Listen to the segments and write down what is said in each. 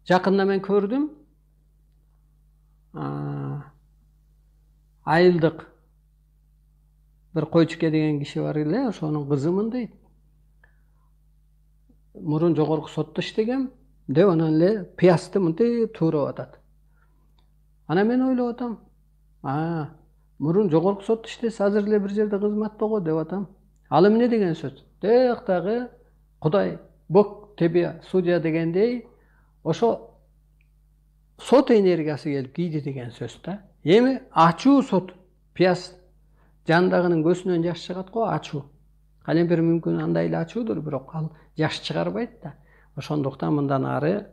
Жакында мен көрдüm. Айылдык bir Koyçuke деген киши бар эле, ошонун кызы мындай. Мурун жогорку сотто иштегем деп анан эле пыязды мынтип туурап атат. Анан мен ойлоп атам. Мурун жогорку сотто иштесе, азыр эле бир жерде кызматта го деп атам. Ал эмне деген сөз? Тияктагы Кудай, Бог тебе судья дегендей, ошо сот энергиясы келип кийди деген сөз да. Эми ачуу сот, пияз жандагынын көзүнөн жаш чыгат го, ачуу. Калемпир мүмкүн андай эле ачуудур, бирок ал жаш чыгарбайт да. Ошондуктан мындан ары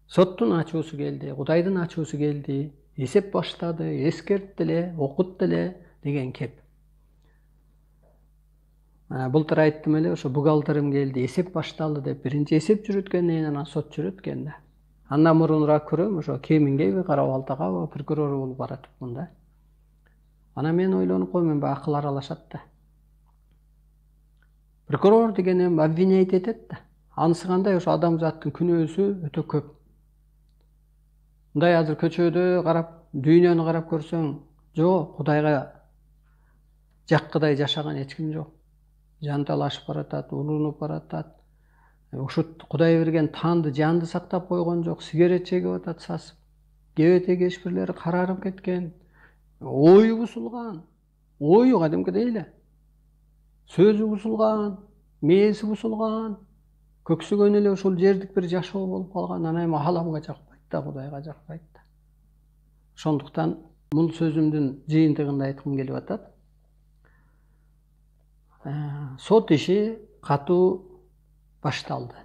соттун ачуусу келди, Кудайдын ачуусу келди, эсеп баштады, эскертти эле, окутту эле деген кеп. Былтыр айттым эле, ошо бухгалтерим келди, эсеп башталды деп, биринчи эсеп жүрөткөндөн кийин анан сот жүрөткөн да. Андан мурунураак көрөм, ошо Кемингеби, Кара-Балтакабы прокурор болуп баратыпмын да. Анан мен ойлонуп коймун, акыл аралашат да. Прокурор деген эми обвинять этет да. Анысы кандай, ошо адамзаттын күнөөсү өтө көп. Мындай азыр көчөдө карап, дүйнөнү карап көрсөң, жок, Кудайга жаккыдай жашаган эч ким жок. Жанталашып баратат, улунуп баратат. Ушу Кудай берген танды, жанды сактап койгон жок, сигарет чегип атат сасып. Кебете кешпирлери карарып кеткен. Ою бузулган. Ою кадимкидей эле. Сөзү бузулган, мээси бузулган. Көксөгөн эле ушул жердик бир жашоо болуп калган. Анан эми аламга жакпайт да, Кудайга жакпайт да. Ошондуктан бул сөзүмдүн жыйынтыгында айткым келип атат. Сот иши катуу башталды.